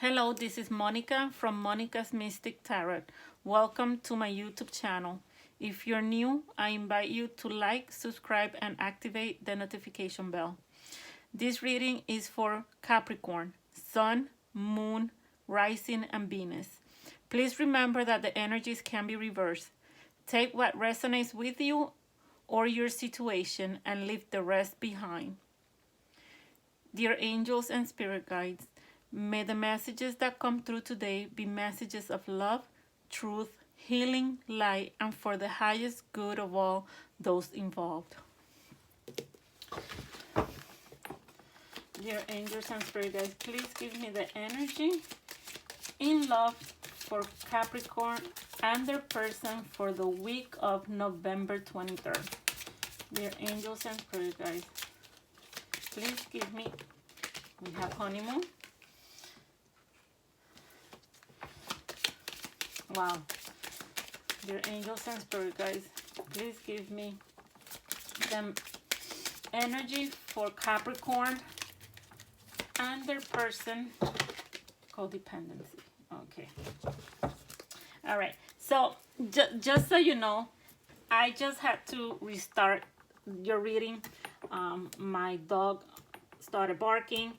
Hello, this is Monica from Monica's Mystic Tarot. Welcome to my YouTube channel. If you're new, I invite you to like, subscribe, and activate the notification bell. This reading is for Capricorn, Sun, Moon, Rising, and Venus. Please remember that the energies can be reversed. Take what resonates with you or your situation and leave the rest behind. Dear angels and spirit guides, may the messages that come through today be messages of love, truth, healing, light, and for the highest good of all those involved. Dear angels and spirit guides, please give me the energy in love for Capricorn and their person for the week of November 23rd. Dear angels and spirit guides, please give me, we have honeymoon. Wow. Dear angels and spirit guides, please give me the energy for Capricorn and their person, codependency. Okay. All right. So just so you know, I just had to restart your reading. My dog started barking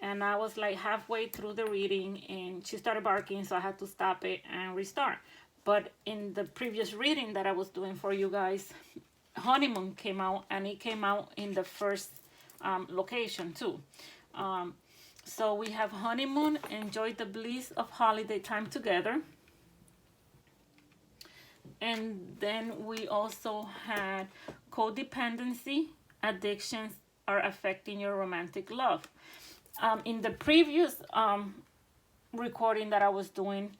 and I was like halfway through the reading and she started barking, so I had to stop it and restart. But in the previous reading that I was doing for you guys, honeymoon came out, and it came out in the first location too. So we have honeymoon, enjoy the bliss of holiday time together. And then we also had codependency, addictions are affecting your romantic love. In the previous recording that I was doing,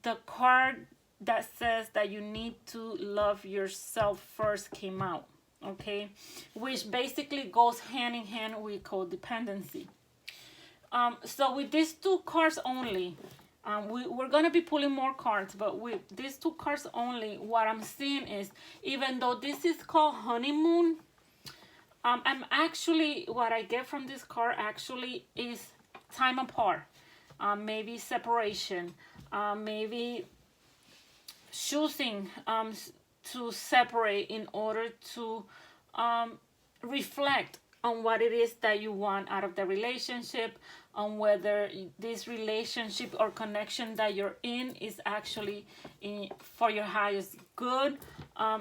the card that says that you need to love yourself first came out, okay? Which basically goes hand in hand with codependency. So with these two cards only, we're going to be pulling more cards, but with these two cards only, what I'm seeing is, even though this is called honeymoon, I'm actually, what I get from this card actually is time apart, maybe separation, maybe choosing to separate in order to reflect on what it is that you want out of the relationship, on whether this relationship or connection that you're in is actually for your highest good.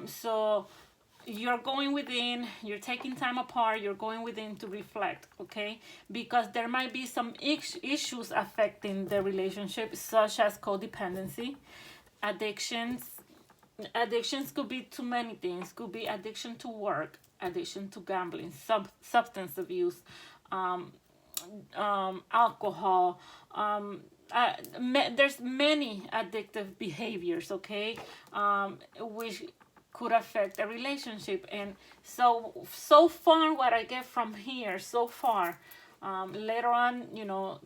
So you're going within, you're taking time apart, you're going within to reflect, okay? Because there might be some issues affecting the relationship, such as codependency, addictions. Addictions could be too many things. Could be addiction to work, addiction to gambling, substance abuse, alcohol. There's many addictive behaviors, okay, which could affect a relationship. And so far what I get from here so far, later on, you know,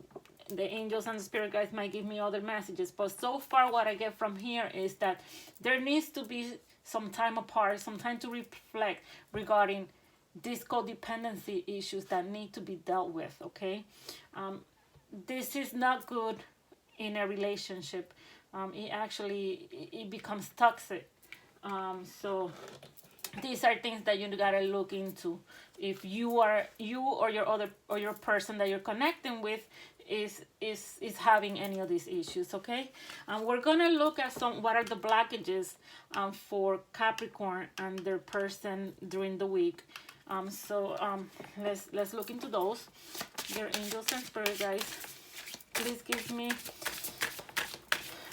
the angels and the spirit guides might give me other messages, but so far what I get from here is that there needs to be some time apart, some time to reflect regarding these codependency issues that need to be dealt with, okay? This is not good in a relationship. It becomes toxic. So these are things that you gotta look into. If you or your person that you're connecting with is having any of these issues, okay? We're gonna look at what are the blockages for Capricorn and their person during the week. Let's look into those. Dear angels and spirit guides, please give me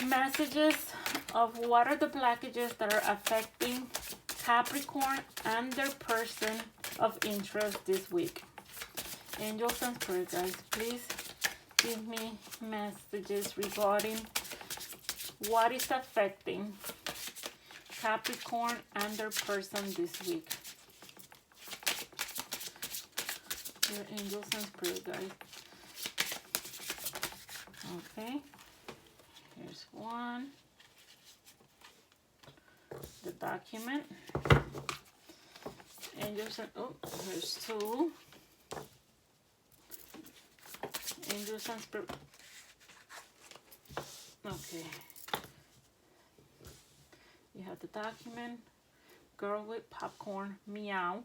messages of what are the blockages that are affecting Capricorn and their person of interest this week. Angels and spirit guides, please give me messages regarding what is affecting Capricorn and their person this week. Your angels and spirit guides. Okay. Here's one. The document. Angels and, oh, here's two. do some okay. You have the document, girl with popcorn, meow,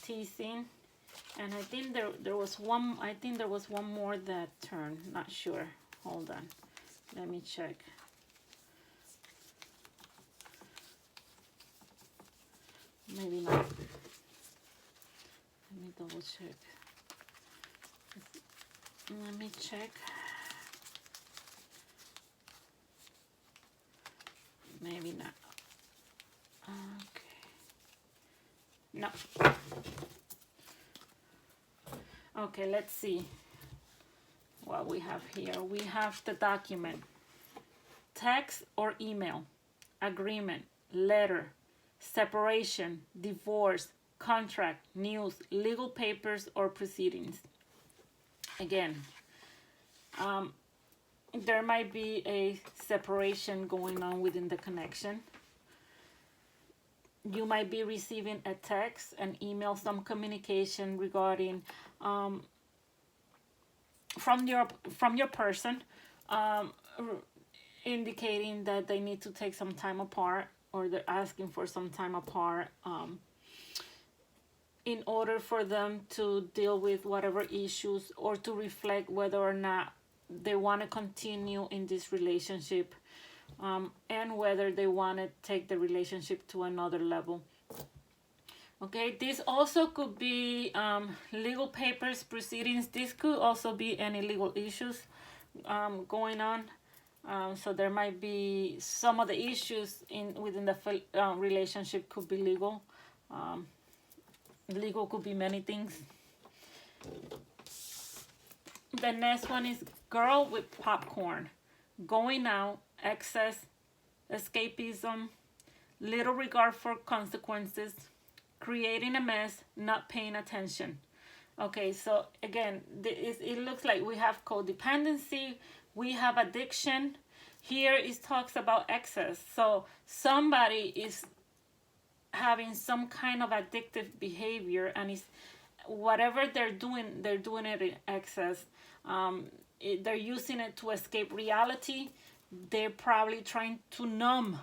teasing, and I think there was one. I think there was one more that turned. Not sure. Hold on, let me check. Maybe not. Let me double check. Let me check. Maybe not. Okay. No. Okay, let's see what we have here. We have the document, text or email, agreement, letter, separation, divorce, contract, news, legal papers, or proceedings. Again, there might be a separation going on within the connection. You might be receiving a text, an email, some communication regarding from your person, indicating that they need to take some time apart, or they're asking for some time apart in order for them to deal with whatever issues, or to reflect whether or not they want to continue in this relationship, and whether they want to take the relationship to another level. Okay, this also could be legal papers, proceedings. This could also be any legal issues going on. So there might be some of the issues within the relationship could be legal. Legal could be many things. The next one is girl with popcorn. Going out, excess, escapism, little regard for consequences, creating a mess, not paying attention. Okay, so again, it looks like we have codependency, we have addiction. Here it talks about excess. So somebody is having some kind of addictive behavior, and is whatever they're doing it in excess. They're using it to escape reality. They're probably trying to numb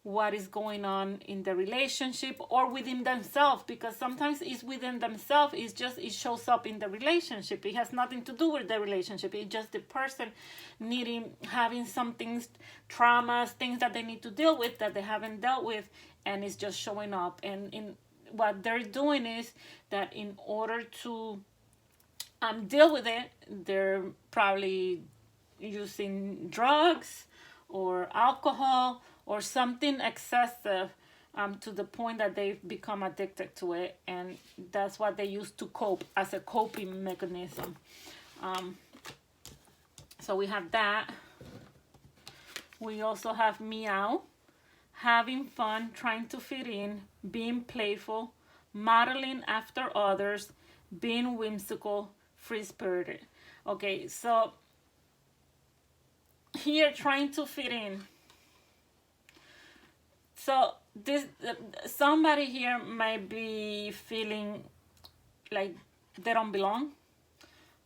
what is going on in the relationship or within themselves, because sometimes it's within themselves. It shows up in the relationship. It has nothing to do with the relationship. It's just the person having some things, traumas, things that they need to deal with that they haven't dealt with, and it's just showing up. And what they're doing is that in order to deal with it, they're probably using drugs or alcohol or something excessive, to the point that they've become addicted to it, and that's what they use to cope, as a coping mechanism. So we have that. We also have meow, having fun, trying to fit in, being playful, modeling after others, being whimsical, free-spirited. Okay, so here, trying to fit in. So somebody here might be feeling like they don't belong.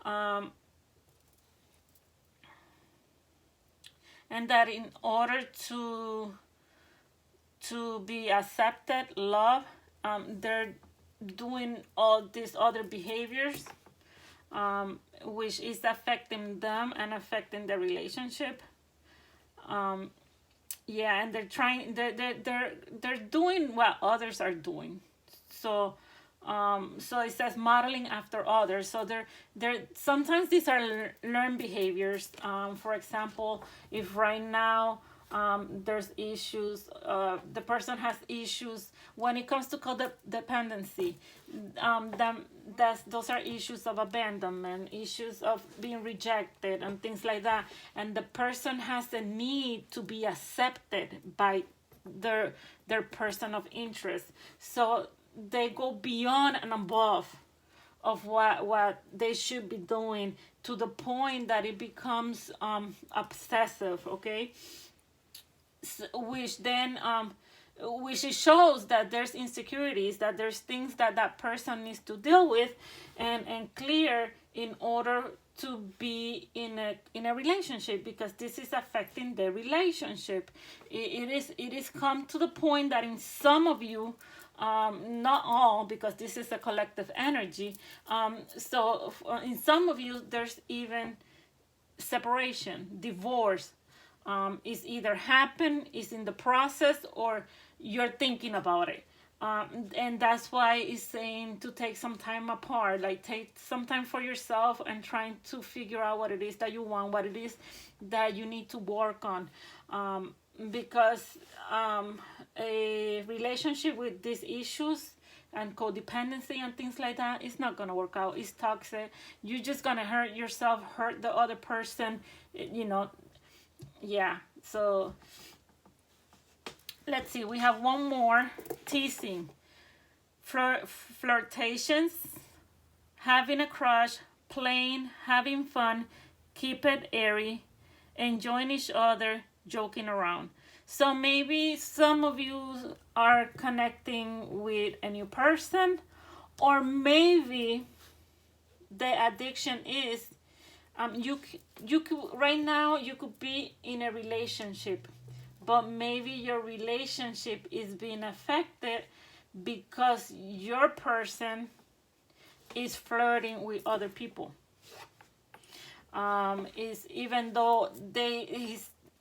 And that in order to be accepted, loved, they're doing all these other behaviors, which is affecting them and affecting the relationship. Yeah, and they're doing what others are doing. So it says modeling after others. So they're sometimes these are learned behaviors. For example, if right now there's issues, the person has issues when it comes to codependency. Those are issues of abandonment, issues of being rejected, and things like that. And the person has the need to be accepted by their person of interest. So they go beyond and above of what they should be doing, to the point that it becomes obsessive. Okay. Which then which it shows that there's insecurities, that there's things that that person needs to deal with and clear in order to be in a relationship, because this is affecting the relationship. It is come to the point that in some of you, not all, because this is a collective energy, so in some of you there's even separation, divorce, is either happened, is in the process, or you're thinking about it. And that's why it's saying to take some time apart, like take some time for yourself and trying to figure out what it is that you want, what it is that you need to work on. Because a relationship with these issues and codependency and things like that, it's not gonna work out. It's toxic. You're just gonna hurt yourself, hurt the other person, you know. Yeah, so let's see, we have one more. Teasing, flirtations, having a crush, playing, having fun, keep it airy, enjoying each other, joking around. So maybe some of you are connecting with a new person, or maybe the addiction is you could right now you could be in a relationship, but maybe your relationship is being affected because your person is flirting with other people. Is even though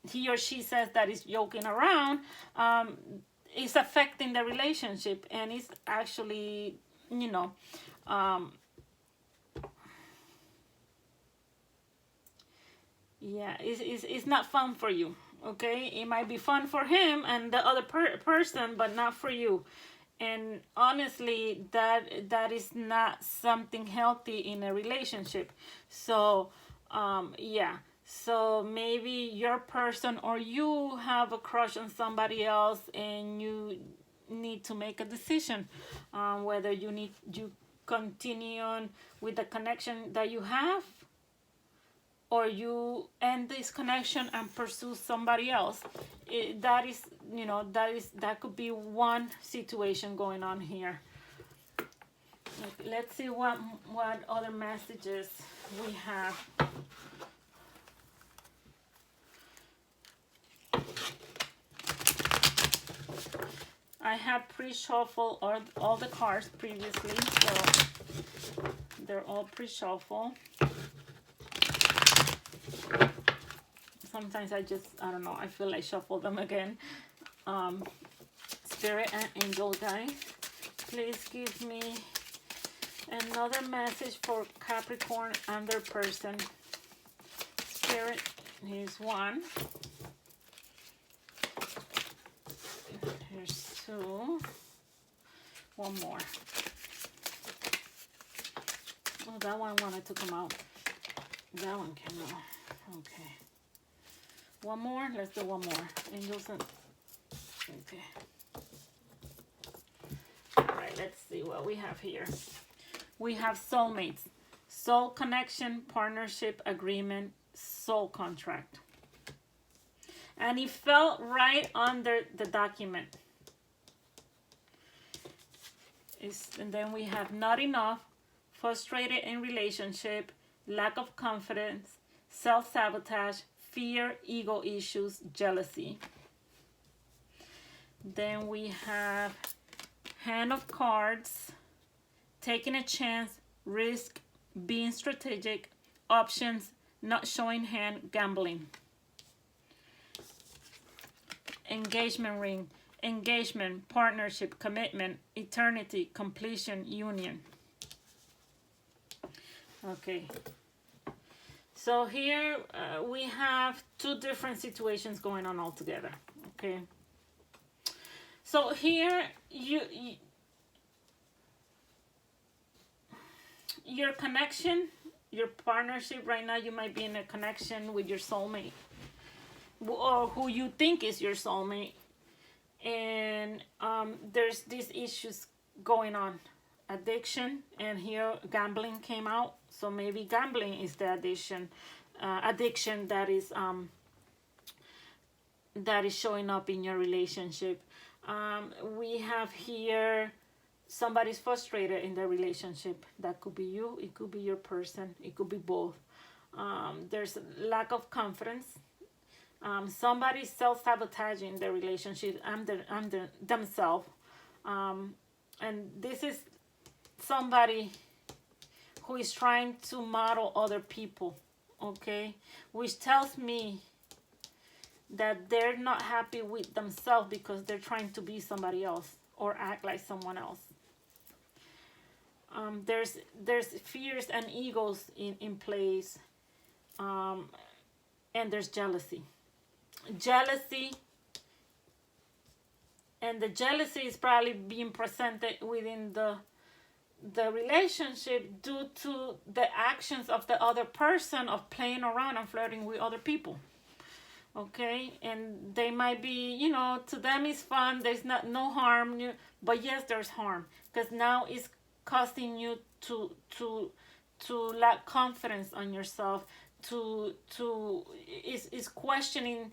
he or she says that is joking around, it's affecting the relationship, and it's actually, yeah, it's not fun for you. Okay, it might be fun for him and the other person, but not for you. And honestly, that is not something healthy in a relationship. So yeah, so maybe your person or you have a crush on somebody else, and you need to make a decision whether you continue on with the connection that you have, or you end this connection and pursue somebody else. That could be one situation going on here. Let's see what other messages we have. I had pre-shuffled all the cards previously, so they're all pre-shuffled. Sometimes I don't know, I feel like shuffle them again. Spirit and angel guys, please give me another message for Capricorn and their person. Spirit, here's one. Here's two. One more. Oh, that one wanted to come out. That one came out. Okay. One more. Let's do one more. Angels and... Okay. Alright, let's see what we have here. We have soulmates. Soul connection, partnership, agreement, soul contract. And it fell right under the document. And then we have not enough, frustrated in relationship, lack of confidence, self-sabotage, fear, ego issues, jealousy. Then we have hand of cards, taking a chance, risk, being strategic, options, not showing hand, gambling. Engagement ring, engagement, partnership, commitment, eternity, completion, union. Okay. So here we have two different situations going on all together. Okay. So here your connection, your partnership right now, you might be in a connection with your soulmate, or who you think is your soulmate, and there's these issues going on, addiction, and here gambling came out. So maybe gambling is the addiction that is showing up in your relationship. We have here somebody's frustrated in their relationship. That could be you, it could be your person, it could be both. There's lack of confidence. Somebody's self-sabotaging their relationship and themselves. And this is somebody who is trying to model other people, okay? Which tells me that they're not happy with themselves because they're trying to be somebody else or act like someone else. There's fears and egos in place, and there's jealousy. And the jealousy is probably being presented within the relationship due to the actions of the other person of playing around and flirting with other people. Okay, and they might be, to them it's fun, there's no harm, but yes, there's harm, because now it's causing you to lack confidence on yourself, is questioning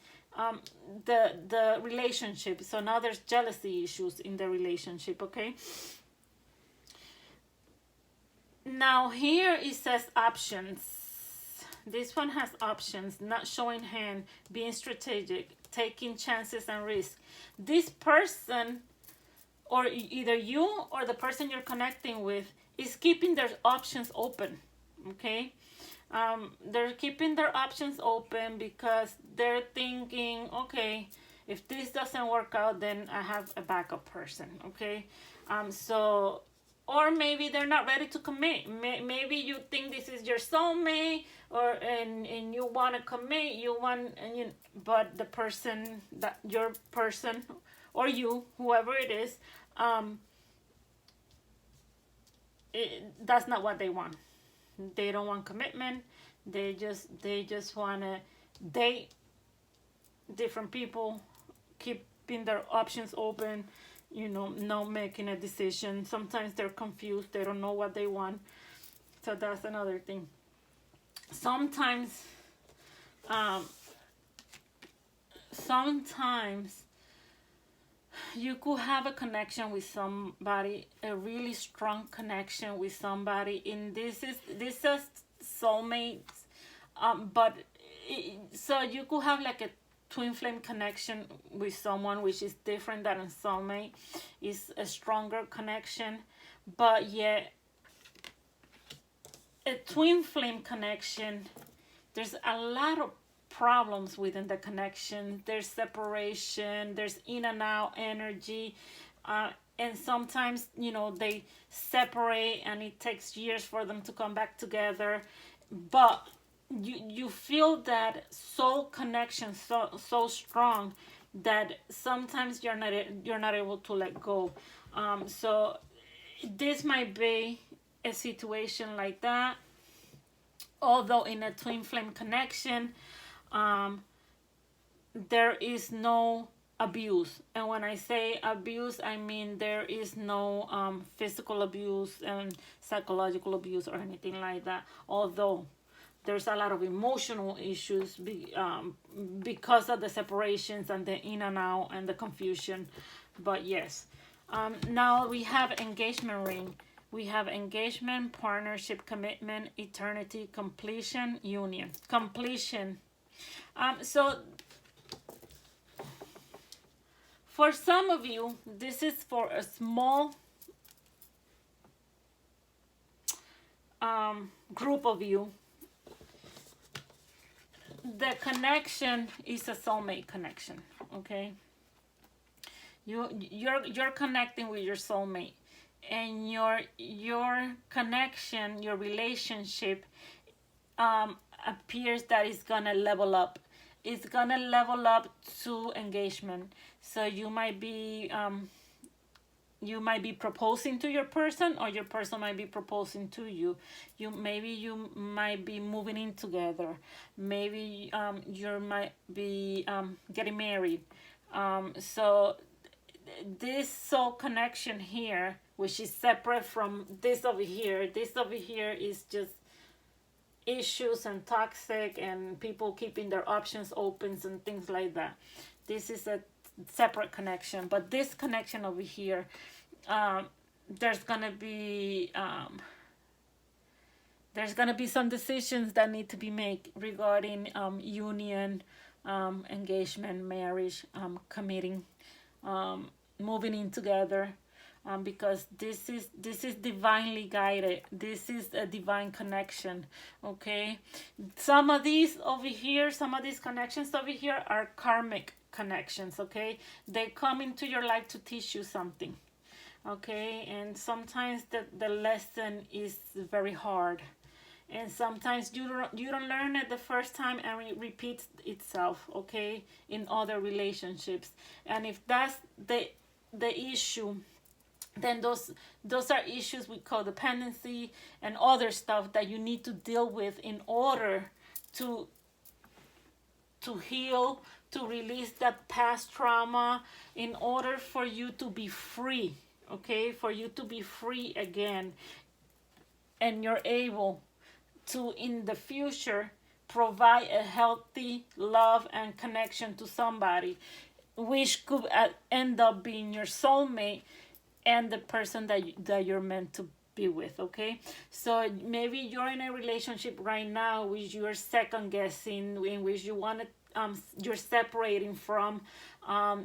the relationship. So now there's jealousy issues in the relationship. Okay, now here it says options. This one has options: not showing hand, being strategic, taking chances and risks. This person, or either you or the person you're connecting with, is keeping their options open. Okay, they're keeping their options open because they're thinking, okay, if this doesn't work out, then I have a backup person. Okay, so, or maybe they're not ready to commit. Maybe you think this is your soulmate, and you want to commit. But the person, that your person, or you, whoever it is, that's not what they want. They don't want commitment. They just want to date different people, keeping their options open, not making a decision. Sometimes they're confused. They don't know what they want. So that's another thing. Sometimes you could have a connection with somebody, a really strong connection with somebody, and this is soulmates, so you could have like a twin flame connection with someone, which is different than a soulmate. Is a stronger connection, but yet a twin flame connection, there's a lot of problems within the connection. There's separation, there's in and out energy, and sometimes they separate and it takes years for them to come back together, but you feel that soul connection so strong that sometimes you're not able to let go. So this might be a situation like that, although in a twin flame connection, there is no abuse. And when I say abuse, I mean there is no physical abuse and psychological abuse or anything like that, although there's a lot of emotional issues because of the separations and the in and out and the confusion. But yes, now we have engagement ring. We have engagement, partnership, commitment, eternity, completion, union. Completion. So for some of you, this is for a small group of you. The connection is a soulmate connection. Okay, you're connecting with your soulmate, and your connection, your relationship, appears that it's gonna level up. It's gonna level up to engagement. So you might be proposing to your person, or your person might be proposing to you. You might be moving in together. Maybe you might be getting married. So this soul connection here, which is separate from this over here is just issues and toxic and people keeping their options open and things like that. This is a separate connection. But this connection over here, there's gonna be some decisions that need to be made regarding union, engagement, marriage, committing, moving in together, because this is divinely guided. This is a divine connection. Okay, some of these connections over here are karmic connections. Okay, they come into your life to teach you something. Okay, and sometimes the lesson is very hard, and sometimes you don't learn it the first time, and it repeats itself. Okay, in other relationships. And if that's the issue, then those are issues with codependency and other stuff that you need to deal with in order to heal, to release that past trauma, in order for you to be free. Okay, for you to be free again, and you're able to, in the future, provide a healthy love and connection to somebody, which could end up being your soulmate and the person that you're meant to be with. Okay, so maybe you're in a relationship right now which you're second guessing, in which you want to you're separating from,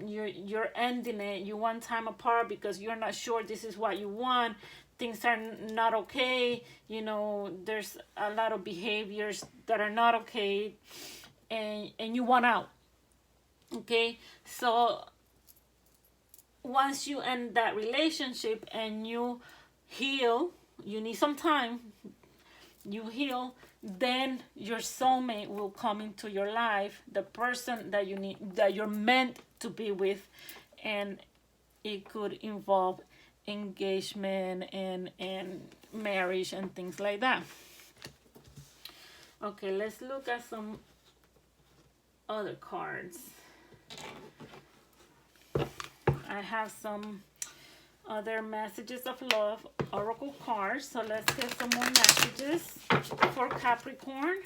you're ending it, you want time apart because you're not sure this is what you want, things are not okay, there's a lot of behaviors that are not okay, and you want out. Okay, so once you end that relationship and you heal, you need some time, you heal, then your soulmate will come into your life, the person that you're meant to be with, and it could involve engagement and marriage and things like that. Okay, let's look at some other cards. I have some other messages of love oracle cards, so let's get some more messages for Capricorn.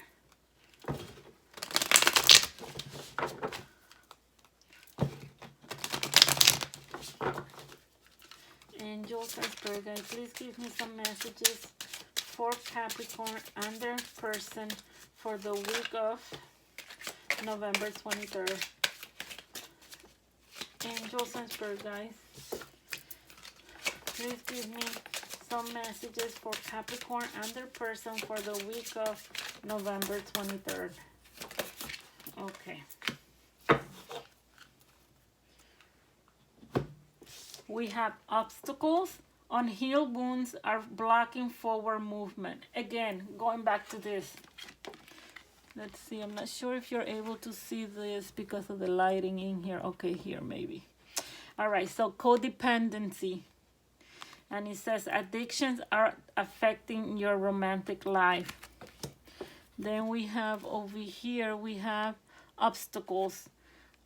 Angels and spirit guides, please give me some messages for Capricorn and their person for the week of November 23rd. Angels and spirit guides, please give me some messages for Capricorn and their person for the week of November 23rd. Okay. We have obstacles. Unhealed wounds are blocking forward movement. Again, going back to this. Let's see. I'm not sure if you're able to see this because of the lighting in here. Okay, here maybe. All right, so codependency. And it says addictions are affecting your romantic life. Then we have over here, we have obstacles.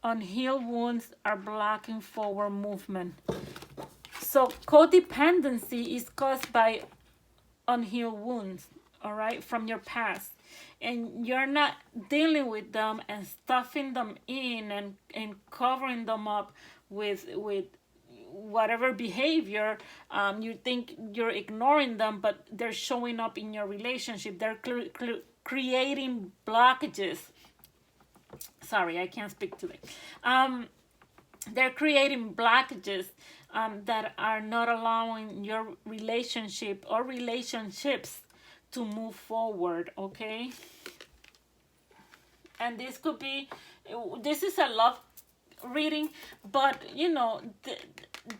Unhealed wounds are blocking forward movement. So codependency is caused by unhealed wounds, all right, from your past. And you're not dealing with them and stuffing them in and covering them up with whatever behavior. You think you're ignoring them, but they're showing up in your relationship. They're creating blockages. Sorry, I can't speak today. They're creating blockages that are not allowing your relationship or relationships to move forward. Okay, and this is a love reading, but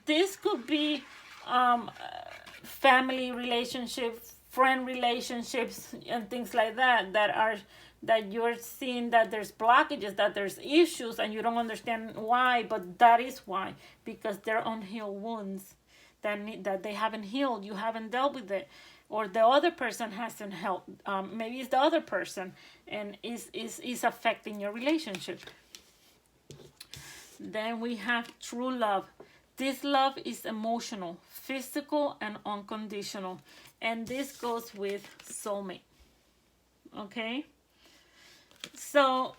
this could be family relationships, friend relationships, and things like that you're seeing that there's blockages, that there's issues, and you don't understand why, but that is why, because they're unhealed wounds that they haven't healed. You haven't dealt with it, or the other person hasn't helped. Maybe it's the other person and is affecting your relationship. Then we have true love. This love is emotional, physical, and unconditional, and this goes with soulmate. Okay, so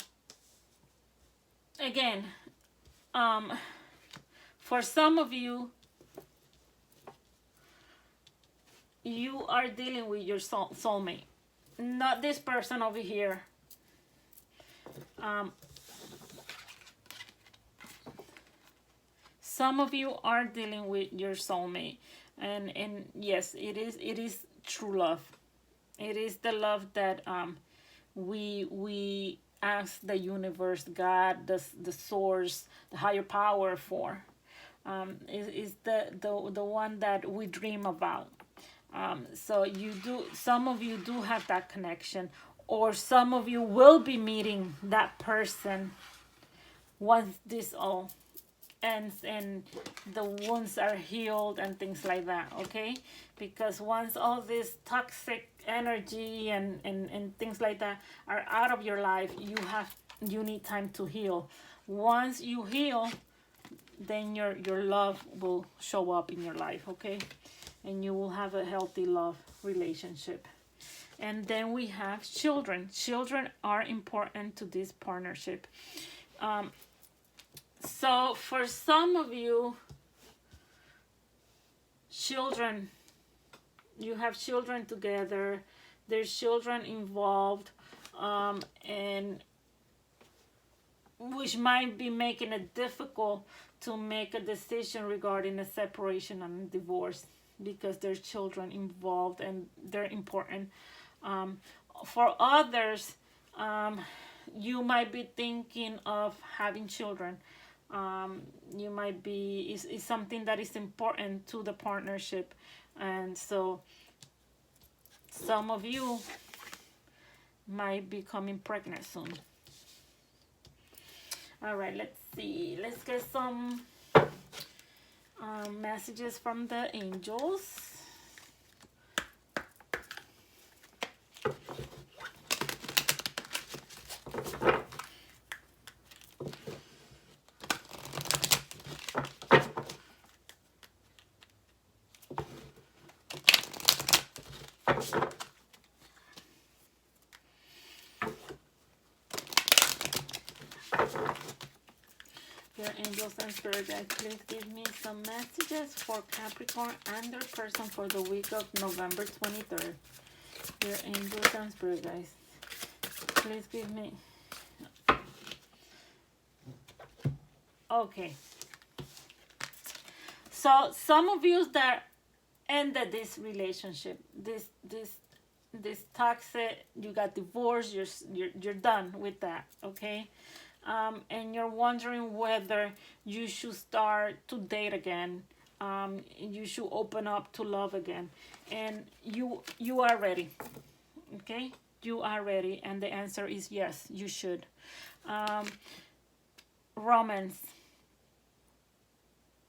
again, For some of you, you are dealing with your soulmate, not this person over here. Some of you are dealing with your soulmate, and yes, it is true love. It is the love that we ask the universe, God, the source, the higher power for. Is the one that we dream about. So some of you do have that connection, or some of you will be meeting that person once this all ends and the wounds are healed and things like that, okay? Because once all this toxic energy and things like that are out of your life, you need time to heal. Once you heal, then your love will show up in your life, okay? And you will have a healthy love relationship. And then we have children. Children are important to this partnership. So for some of you, children, you have children together, there's children involved, and which might be making it difficult to make a decision regarding a separation and a divorce, because there's children involved and they're important. For others, you might be thinking of having children. You might be, is something that is important to the partnership. And so some of you might be becoming pregnant soon. All right, let's see. Let's get some messages from the angels. Your angels and spirit guides, please give me some messages for Capricorn and their person for the week of November 23rd. Your angels and spirit guides, please give me. Okay. So some of you that ended this relationship, this toxic, you got divorced, you're done with that, okay? And you're wondering whether you should start to date again. You should open up to love again, and you are ready, okay? You are ready, and the answer is yes, you should. Romance,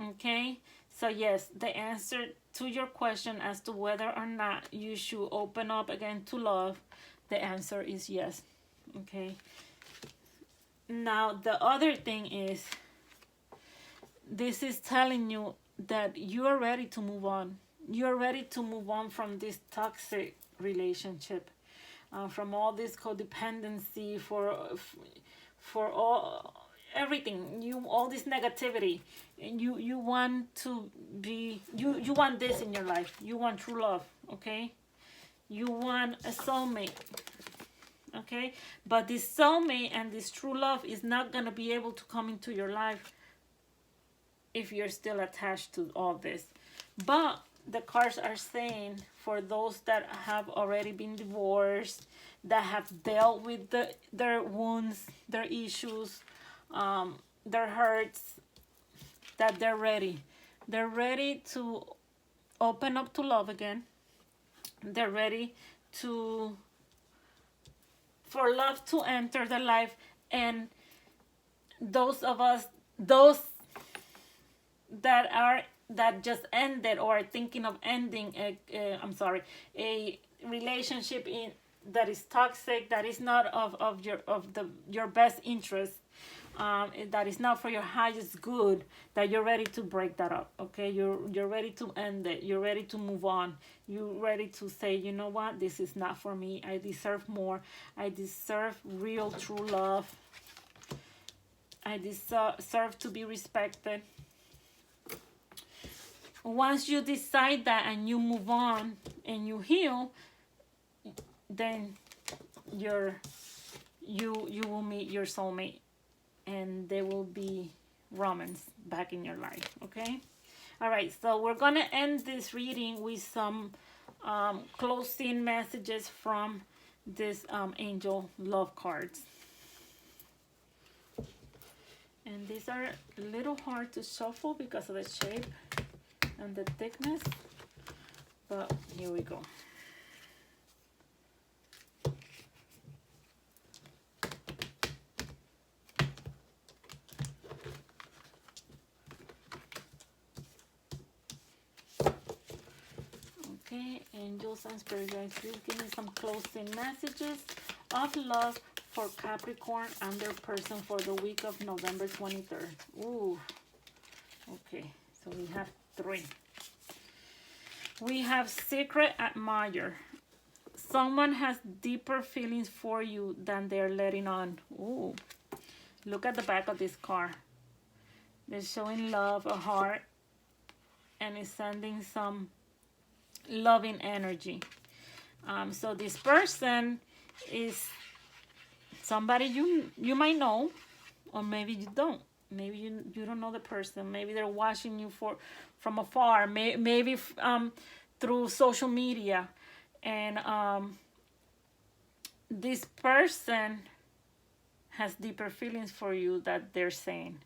okay? So yes, the answer to your question as to whether or not you should open up again to love, the answer is yes, okay? Now, the other thing is, this is telling you that you are ready to move on. You're ready to move on from this toxic relationship, from all this codependency, for all everything, all this negativity, and you want to be, you want this in your life. You want true love, okay? You want a soulmate. Okay, but this soulmate and this true love is not going to be able to come into your life if you're still attached to all this. But the cards are saying, for those that have already been divorced, that have dealt with their wounds, their issues, their hurts, that they're ready. They're ready to open up to love again. They're ready for love to enter the life. And those that just ended or are thinking of ending a relationship that is toxic, that is not of your best interest, that is not for your highest good, that you're ready to break that up, okay? You're ready to end it. You're ready to move on. You're ready to say, you know what, this is not for me. I deserve more. I deserve real true love. I deserve to be respected. Once you decide that and you move on and you heal, then you will meet your soulmate, and there will be romance back in your life. Okay. All right, so we're gonna end this reading with some closing messages from this angel love cards. And these are a little hard to shuffle because of the shape and the thickness, but here we go. Okay, angels and spirit guides, please give me some closing messages of love for Capricorn and their person for the week of November 23rd. Ooh, okay, so we have 3. We have secret admirer. Someone has deeper feelings for you than they're letting on. Ooh, look at the back of this card. They're showing love, a heart, and it's sending some loving energy. So this person is somebody you might know, or maybe you don't. Maybe you don't know the person. Maybe they're watching you from afar. Maybe through social media, and this person has deeper feelings for you that they're saying,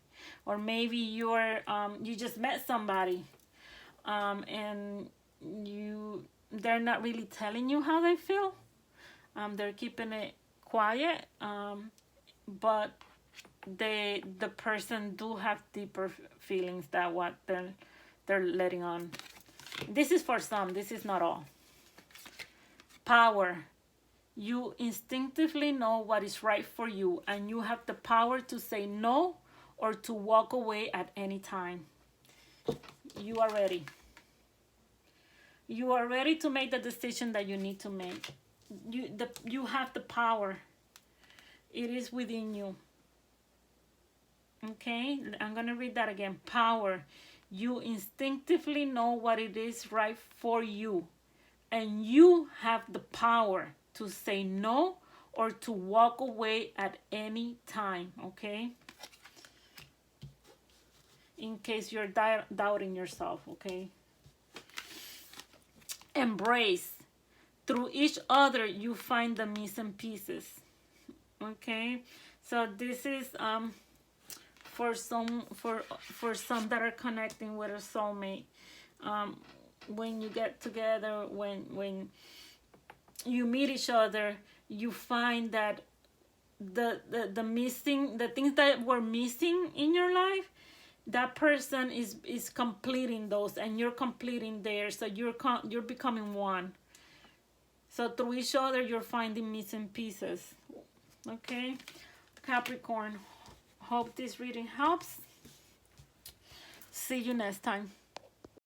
or maybe you just met somebody, and they're not really telling you how they feel. They're keeping it quiet, but the person do have deeper feelings than what they're letting on. This is for some. This is not all. Power. You instinctively know what is right for you, and you have the power to say no or to walk away at any time. You are ready. You are ready to make the decision that you need to make. You have the power. It is within you. Okay, I'm going to read that again. Power. You instinctively know what it is right for you, and you have the power to say no or to walk away at any time. Okay, in case you're doubting yourself. Okay. Embrace. Through each other you find the missing pieces. Okay, so this is for some that are connecting with a soulmate. When you get together, when you meet each other, you find that the missing, the things that were missing in your life, that person is completing those, and you're completing theirs. So you're becoming one. So through each other you're finding missing pieces. Okay, Capricorn, hope this reading helps. See you next time.